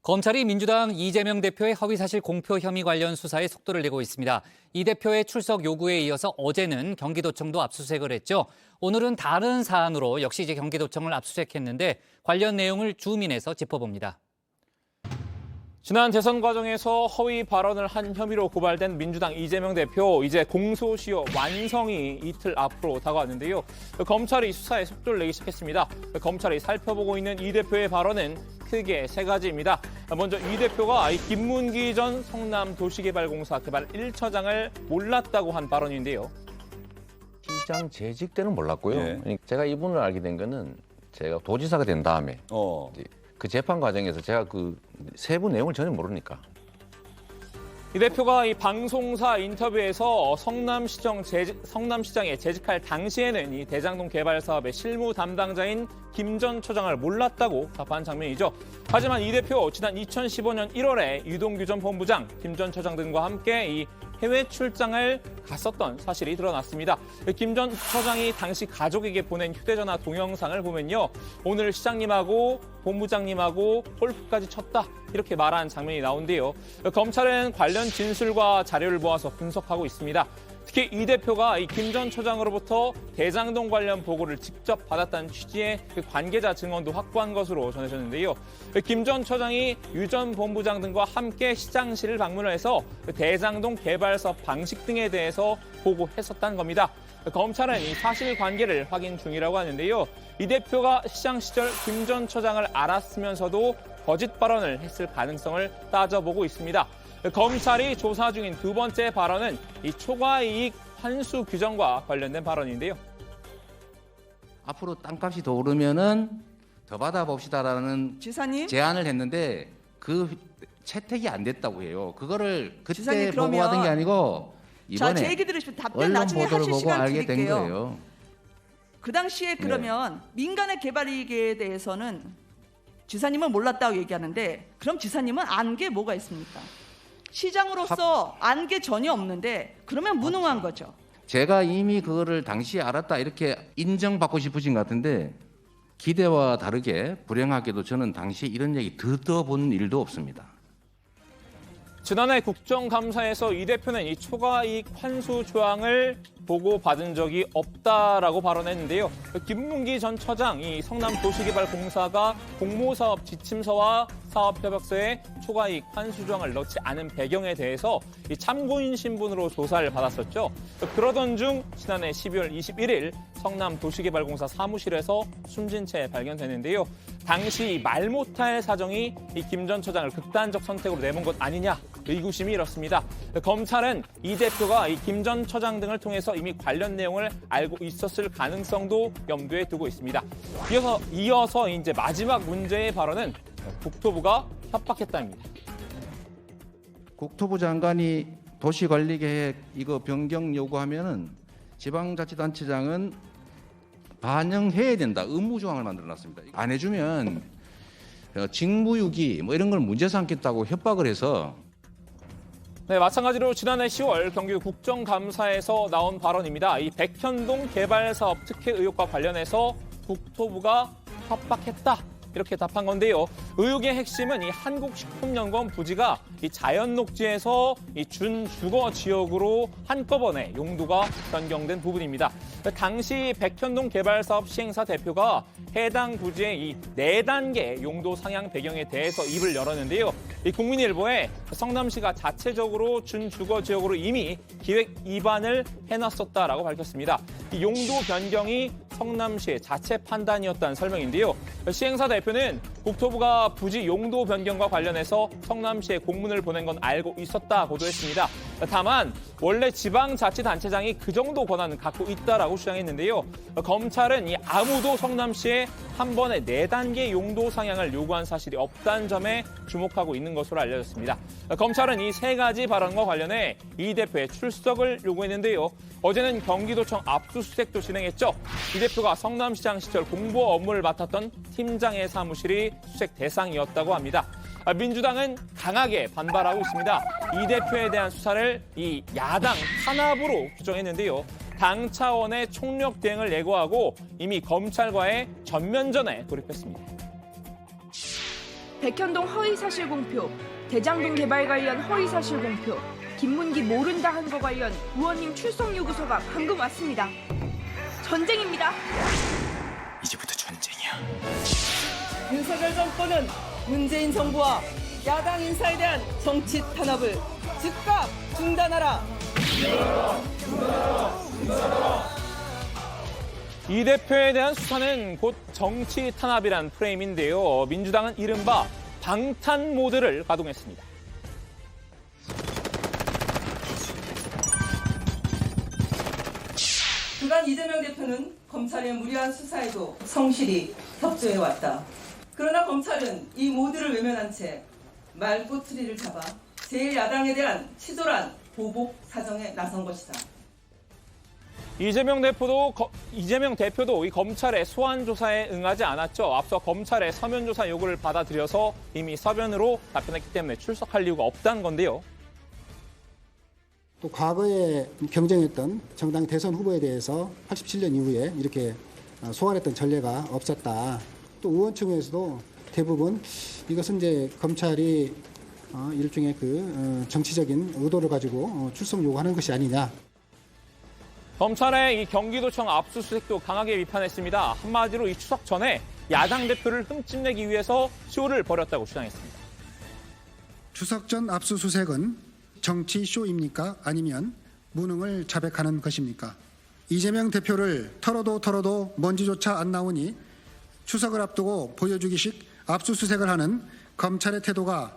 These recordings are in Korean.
검찰이 민주당 이재명 대표의 허위사실 공표 혐의 관련 수사에 속도를 내고 있습니다. 이 대표의 출석 요구에 이어서 어제는 경기도청도 압수수색을 했죠. 오늘은 다른 사안으로 역시 이제 경기도청을 압수수색했는데 관련 내용을 주민에서 짚어봅니다. 지난 대선 과정에서 허위 발언을 한 혐의로 고발된 민주당 이재명 대표, 이제 공소시효 완성이 이틀 앞으로 다가왔는데요. 검찰이 수사에 속도를 내기 시작했습니다. 검찰이 살펴보고 있는 이 대표의 발언은 크게 세 가지입니다. 먼저 이 대표가 김문기 전 성남도시개발공사 개발 1처장을 몰랐다고 한 발언인데요. 시장 재직 때는 몰랐고요. 예. 제가 이분을 알게 된 거는 제가 도지사가 된 다음에 이제 그 재판 과정에서 제가 그 세부 내용을 전혀 모르니까. 이 대표가 이 방송사 인터뷰에서 성남시장에 재직할 당시에는 이 대장동 개발 사업의 실무 담당자인 김 전 처장을 몰랐다고 답한 장면이죠. 하지만 이 대표 지난 2015년 1월에 유동규 전 본부장, 김 전 처장 등과 함께 이 해외 출장을 갔었던 사실이 드러났습니다. 김 전 처장이 당시 가족에게 보낸 휴대전화 동영상을 보면요. 오늘 시장님하고 본부장님하고 골프까지 쳤다. 이렇게 말한 장면이 나온대요. 검찰은 관련 진술과 자료를 모아서 분석하고 있습니다. 특히 이 대표가 이 김 전 처장으로부터 대장동 관련 보고를 직접 받았다는 취지의 그 관계자 증언도 확보한 것으로 전해졌는데요. 김 전 처장이 유 전 본부장 등과 함께 시장실을 방문을 해서 대장동 개발 사업 방식 등에 대해서 보고했었다는 겁니다. 검찰은 이 사실관계를 확인 중이라고 하는데요. 이 대표가 시장 시절 김 전 처장을 알았으면서도 거짓 발언을 했을 가능성을 따져보고 있습니다. 검찰이 조사 중인 두 번째 발언은 이 초과이익 환수 규정과 관련된 발언인데요. 앞으로 땅값이 더 오르면은 더 받아봅시다라는 지사님? 제안을 했는데 그 채택이 안 됐다고 해요. 그거를 그때 지사님, 그러면 보고받은 게 아니고 자, 이번에 제 얘기 들으시면 답변 언론 나중에 보도를 하실 보고 시간 알게 된 드릴게요. 거예요. 그 당시에 그러면 민간의 개발 이익에 대해서는 지사님은 몰랐다고 얘기하는데 그럼 지사님은 안 게 뭐가 있습니까? 시장으로서 안 게 전혀 없는데 그러면 무능한 거죠. 제가 이미 그거를 당시에 알았다 이렇게 인정받고 싶으신 것 같은데 기대와 다르게 불행하게도 저는 당시에 이런 얘기 듣어본 일도 없습니다. 지난해 국정감사에서 이 대표는 이 초과이익 환수 조항을 보고받은 적이 없다라고 발언했는데요. 김문기 전 처장, 이 성남도시개발공사가 공모사업 지침서와 사업협약서에 초과이익 환수 조항을 넣지 않은 배경에 대해서 이 참고인 신분으로 조사를 받았었죠. 그러던 중 지난해 12월 21일 성남도시개발공사 사무실에서 숨진 채 발견됐는데요. 당시 말 못할 사정이 이 김 전 처장을 극단적 선택으로 내몬 것 아니냐 의구심이 일었습니다. 검찰은 이 대표가 이 김 전 처장 등을 통해서 이미 관련 내용을 알고 있었을 가능성도 염두에 두고 있습니다. 이어서 이제 마지막 문제의 발언은 국토부가 협박했다입니다. 국토부 장관이 도시관리계획 이거 변경 요구하면은 지방자치단체장은 반영해야 된다. 의무조항을 만들어놨습니다. 안 해주면 직무유기 뭐 이런 걸 문제 삼겠다고 협박을 해서. 네, 마찬가지로 지난해 10월 경기 국정감사에서 나온 발언입니다. 이 백현동 개발사업 특혜 의혹과 관련해서 국토부가 협박했다. 이렇게 답한 건데요. 의혹의 핵심은 이 한국식품연구원 부지가 이 자연녹지에서 이 준주거 지역으로 한꺼번에 용도가 변경된 부분입니다. 당시 백현동 개발사업 시행사 대표가 해당 부지의 이 4단계 용도 상향 배경에 대해서 입을 열었는데요. 이 국민일보에 성남시가 자체적으로 준주거 지역으로 이미 기획 입안을 해놨었다라고 밝혔습니다. 이 용도 변경이 성남시의 자체 판단이었다는 설명인데요. 시행사 대표는 국토부가 부지 용도 변경과 관련해서 성남시에 공문을 보낸 건 알고 있었다 고도했습니다. 다만 원래 지방자치단체장이 그 정도 권한은 갖고 있다라고 주장했는데요. 검찰은 이 아무도 성남시에 한 번에 4단계 용도 상향을 요구한 사실이 없다는 점에 주목하고 있는 것으로 알려졌습니다. 검찰은 이 3가지 발언과 관련해 이 대표의 출석을 요구했는데요. 어제는 경기도청 압수수색도 진행했죠. 이 대표가 성남시장 시절 공보 업무를 맡았던 팀장의 사무실이 수색 대상이었다고 합니다. 민주당은 강하게 반발하고 있습니다. 이 대표에 대한 수사를 이 야당 탄압으로 규정했는데요. 당 차원의 총력 대응을 예고하고 이미 검찰과의 전면전에 돌입했습니다. 백현동 허위사실 공표, 대장동 개발 관련 허위사실 공표, 김문기 모른다 한 거 관련 의원님 출석 요구서가 방금 왔습니다. 전쟁입니다. 이제부터 전쟁이야. 윤석열 정권은 문재인 정부와 야당 인사에 대한 정치 탄압을 즉각 중단하라. 이 대표에 대한 수사는 곧 정치 탄압이란 프레임인데요. 민주당은 이른바 방탄 모드를 가동했습니다. 그간 이재명 대표는 검찰의 무리한 수사에도 성실히 협조해왔다. 그러나 검찰은 이 모두를 외면한 채 말꼬투리를 잡아 제1야당에 대한 치졸한 보복 사정에 나선 것이다. 이재명 대표도 이 검찰의 소환 조사에 응하지 않았죠. 앞서 검찰의 서면 조사 요구를 받아들여서 이미 서면으로 답변했기 때문에 출석할 이유가 없다는 건데요. 또 과거에 경쟁했던 정당 대선 후보에 대해서 87년 이후에 이렇게 소환했던 전례가 없었다. 또 의원층에서도 대부분 이것은 이제 검찰이 일종의 정치적인 의도를 가지고 출석 요구하는 것이 아니냐. 검찰의 이 경기도청 압수수색도 강하게 비판했습니다. 한마디로 이 추석 전에 야당 대표를 흠집내기 위해서 쇼를 벌였다고 주장했습니다. 추석 전 압수수색은 정치 쇼입니까? 아니면 무능을 자백하는 것입니까? 이재명 대표를 털어도 먼지조차 안 나오니 추석을 앞두고 보여주기식 압수수색을 하는 검찰의 태도가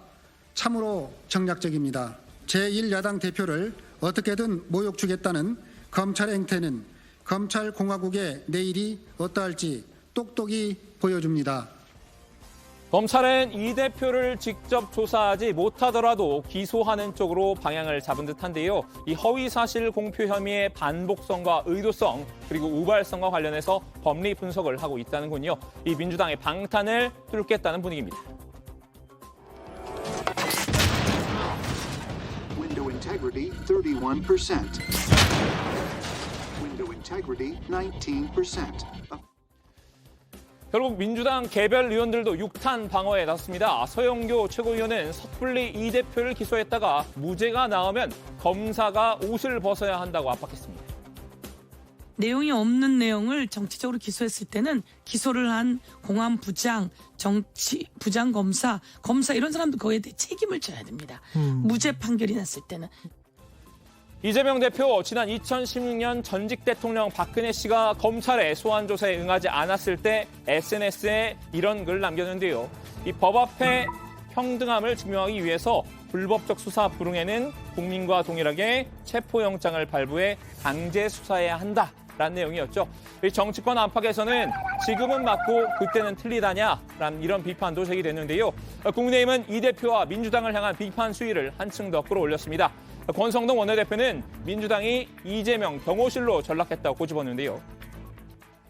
참으로 정략적입니다. 제1야당 대표를 어떻게든 모욕 주겠다는 검찰의 행태는 검찰공화국의 내일이 어떠할지 똑똑히 보여줍니다. 검찰은 이 대표를 직접 조사하지 못하더라도 기소하는 쪽으로 방향을 잡은 듯한데요. 이 허위사실 공표 혐의의 반복성과 의도성 그리고 우발성과 관련해서 법리 분석을 하고 있다는군요. 이 민주당의 방탄을 뚫겠다는 분위기입니다. Window integrity 31%. Window integrity 19%. 결국 민주당 개별 의원들도 육탄 방어에 나섰습니다. 서영교 최고위원은 섣불리 이 대표를 기소했다가 무죄가 나오면 검사가 옷을 벗어야 한다고 압박했습니다. 내용이 없는 내용을 정치적으로 기소했을 때는 기소를 한 공안부장, 정치부장 검사 이런 사람도 거기에 대해 책임을 져야 됩니다. 무죄 판결이 났을 때는. 이재명 대표 지난 2016년 전직 대통령 박근혜 씨가 검찰의 소환 조사에 응하지 않았을 때 SNS에 이런 글을 남겼는데요. 이 법 앞에 평등함을 증명하기 위해서 불법적 수사 불응에는 국민과 동일하게 체포영장을 발부해 강제 수사해야 한다라는 내용이었죠. 이 정치권 안팎에서는 지금은 맞고 그때는 틀리다냐라는 이런 비판도 제기됐는데요. 국민의힘은 이 대표와 민주당을 향한 비판 수위를 한층 더 끌어올렸습니다. 권성동 원내대표는 민주당이 이재명 경호실로 전락했다고 꼬집었는데요.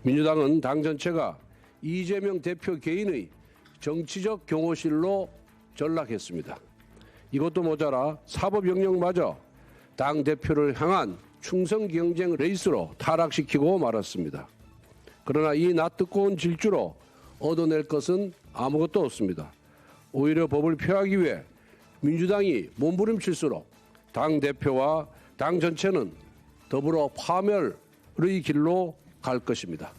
민주당은 당 전체가 이재명 대표 개인의 정치적 경호실로 전락했습니다. 이것도 모자라 사법영역마저 당 대표를 향한 충성 경쟁 레이스로 타락시키고 말았습니다. 그러나 이 낯뜨거운 질주로 얻어낼 것은 아무것도 없습니다. 오히려 법을 폐하기 위해 민주당이 몸부림칠수록 당 대표와 당 전체는 더불어 파멸의 길로 갈 것입니다.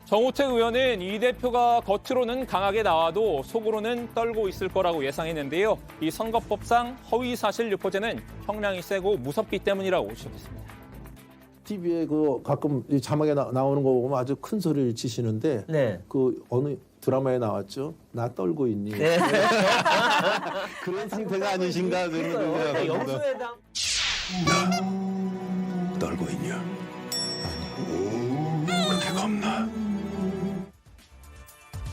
정우택 의원은 이 대표가 겉으로는 강하게 나와도 속으로는 떨고 있을 거라고 예상했는데요. 이 선거법상 허위사실 유포죄는 형량이 세고 무섭기 때문이라고 지적했습니다. TV에 가끔 자막에 나오는 거 보면 아주 큰 소리를 치시는데 네. 어느 드라마에 나왔죠? 나 떨고 있니? 네. 그런 상태가 아니신가 그러는 영수회담. 나 떨고 있냐? 아니, 그렇게 겁나?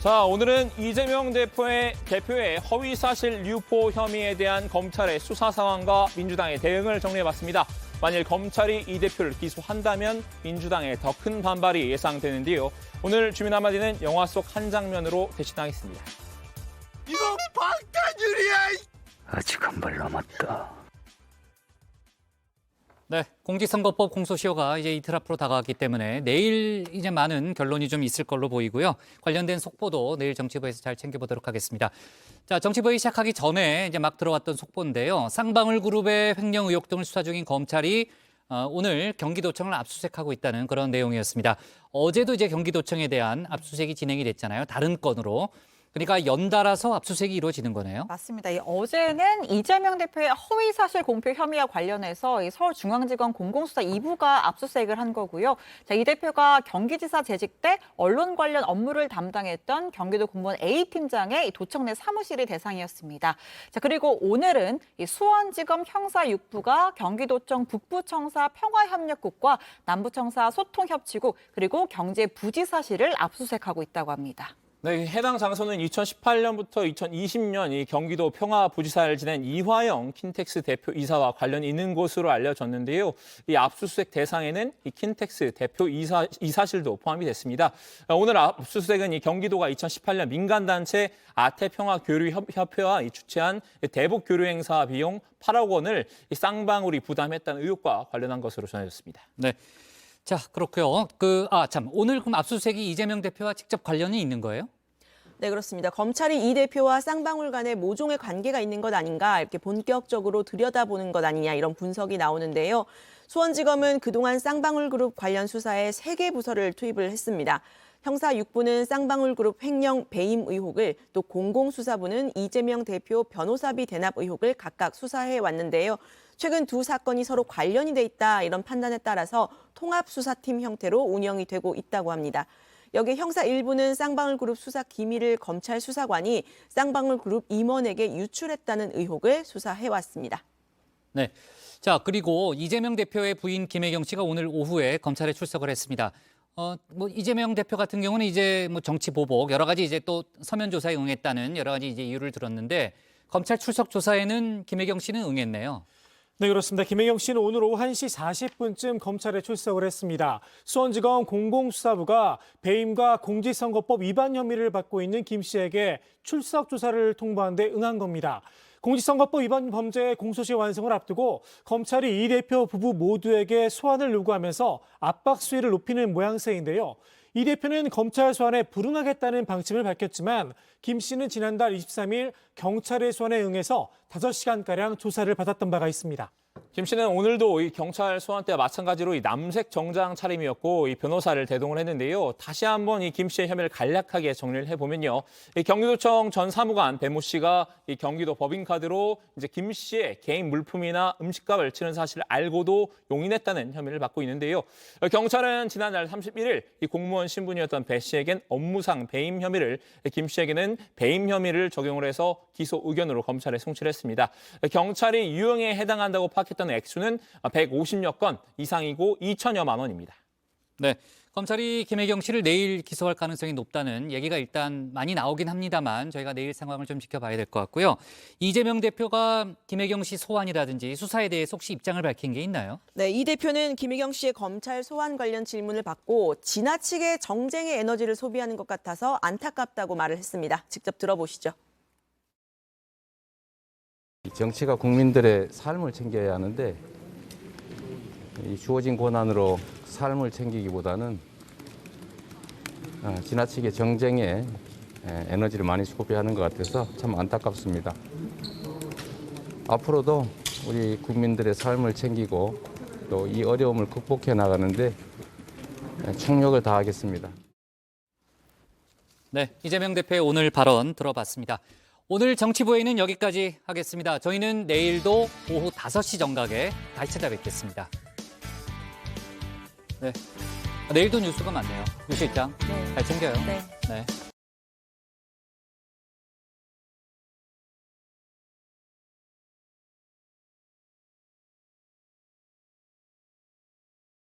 자, 오늘은 이재명 대표의 허위사실 유포 혐의에 대한 검찰의 수사 상황과 민주당의 대응을 정리해봤습니다. 만일 검찰이 이 대표를 기소한다면 민주당의 더 큰 반발이 예상되는데요. 오늘 주민 한마디는 영화 속 한 장면으로 대신하겠습니다. 이거 방탄유리야! 아직 한 발 남았다. 네, 공직선거법 공소시효가 이제 이틀 앞으로 다가왔기 때문에 내일 이제 많은 결론이 좀 있을 걸로 보이고요. 관련된 속보도 내일 정치부에서 잘 챙겨보도록 하겠습니다. 자, 정치부회 시작하기 전에 이제 막 들어왔던 속보인데요. 쌍방울 그룹의 횡령 의혹 등을 수사 중인 검찰이 오늘 경기도청을 압수수색하고 있다는 그런 내용이었습니다. 어제도 이제 경기도청에 대한 압수수색이 진행이 됐잖아요. 다른 건으로. 그러니까 연달아서 압수수색이 이루어지는 거네요. 맞습니다. 어제는 이재명 대표의 허위사실 공표 혐의와 관련해서 서울중앙지검 공공수사 2부가 압수수색을 한 거고요. 자, 이 대표가 경기지사 재직 때 언론 관련 업무를 담당했던 경기도 공무원 A팀장의 도청 내 사무실이 대상이었습니다. 자, 그리고 오늘은 수원지검 형사 6부가 경기도청 북부청사 평화협력국과 남부청사 소통협치국 그리고 경제부지사실을 압수수색하고 있다고 합니다. 네, 해당 장소는 2018년부터 2020년 이 경기도 평화부지사를 지낸 이화영 킨텍스 대표이사와 관련이 있는 곳으로 알려졌는데요. 이 압수수색 대상에는 이 킨텍스 대표이사실도 포함이 됐습니다. 오늘 압수수색은 이 경기도가 2018년 민간단체 아태평화교류협회와 주최한 대북교류 행사 비용 8억 원을 이 쌍방울이 부담했다는 의혹과 관련한 것으로 전해졌습니다. 네. 자, 그렇고요. 오늘 그럼 압수수색이 이재명 대표와 직접 관련이 있는 거예요? 네, 그렇습니다. 검찰이 이 대표와 쌍방울 간에 모종의 관계가 있는 것 아닌가 이렇게 본격적으로 들여다보는 것 아니냐 이런 분석이 나오는데요. 수원지검은 그동안 쌍방울 그룹 관련 수사에 3개 부서를 투입을 했습니다. 형사 6부는 쌍방울 그룹 횡령 배임 의혹을 또 공공수사부는 이재명 대표 변호사비 대납 의혹을 각각 수사해 왔는데요. 최근 두 사건이 서로 관련이 돼 있다 이런 판단에 따라서 통합수사팀 형태로 운영이 되고 있다고 합니다. 여기 형사 1부는 쌍방울 그룹 수사 기밀을 검찰 수사관이 쌍방울 그룹 임원에게 유출했다는 의혹을 수사해왔습니다. 네. 자, 그리고 이재명 대표의 부인 김혜경 씨가 오늘 오후에 검찰에 출석을 했습니다. 이재명 대표 같은 경우는 이제 정치 보복 여러 가지 이제 또 서면 조사에 응했다는 여러 가지 이제 이유를 들었는데 검찰 출석 조사에는 김혜경 씨는 응했네요. 네, 그렇습니다. 김혜경 씨는 오늘 오후 1시 40분쯤 검찰에 출석을 했습니다. 수원지검 공공수사부가 배임과 공직선거법 위반 혐의를 받고 있는 김 씨에게 출석 조사를 통보한 데 응한 겁니다. 공직선거법 위반 범죄 공소시효 완성을 앞두고 검찰이 이 대표 부부 모두에게 소환을 요구하면서 압박 수위를 높이는 모양새인데요. 이 대표는 검찰 소환에 불응하겠다는 방침을 밝혔지만 김 씨는 지난달 23일 경찰의 소환에 응해서 5시간가량 조사를 받았던 바가 있습니다. 김 씨는 오늘도 이 경찰 소환 때와 마찬가지로 이 남색 정장 차림이었고 이 변호사를 대동을 했는데요. 다시 한번 이 김 씨의 혐의를 간략하게 정리를 해보면요. 이 경기도청 전 사무관 배모 씨가 이 경기도 법인카드로 이제 김 씨의 개인 물품이나 음식값을 치른 사실을 알고도 용인했다는 혐의를 받고 있는데요. 경찰은 지난달 31일 이 공무원 신분이었던 배 씨에겐 업무상 배임 혐의를, 김 씨에게는 배임 혐의를 적용을 해서 기소 의견으로 검찰에 송치했습니다. 경찰이 유형에 해당한다고 파악했던 액수는 150여 건 이상이고 2천여만 원입니다. 네, 검찰이 김혜경 씨를 내일 기소할 가능성이 높다는 얘기가 일단 많이 나오긴 합니다만 저희가 내일 상황을 좀 지켜봐야 될 것 같고요. 이재명 대표가 김혜경 씨 소환이라든지 수사에 대해서 혹시 입장을 밝힌 게 있나요? 네, 이 대표는 김혜경 씨의 검찰 소환 관련 질문을 받고 지나치게 정쟁의 에너지를 소비하는 것 같아서 안타깝다고 말을 했습니다. 직접 들어보시죠. 정치가 국민들의 삶을 챙겨야 하는데 이 주어진 권한으로 삶을 챙기기보다는 지나치게 정쟁에 에너지를 많이 소비하는 것 같아서 참 안타깝습니다. 앞으로도 우리 국민들의 삶을 챙기고 또 이 어려움을 극복해 나가는데 총력을 다하겠습니다. 네, 이재명 대표의 오늘 발언 들어봤습니다. 오늘 정치부회의는 여기까지 하겠습니다. 저희는 내일도 오후 5시 정각에 다시 찾아뵙겠습니다. 네, 내일도 뉴스가 많네요. 뉴스일장 잘 챙겨요. 네. 네.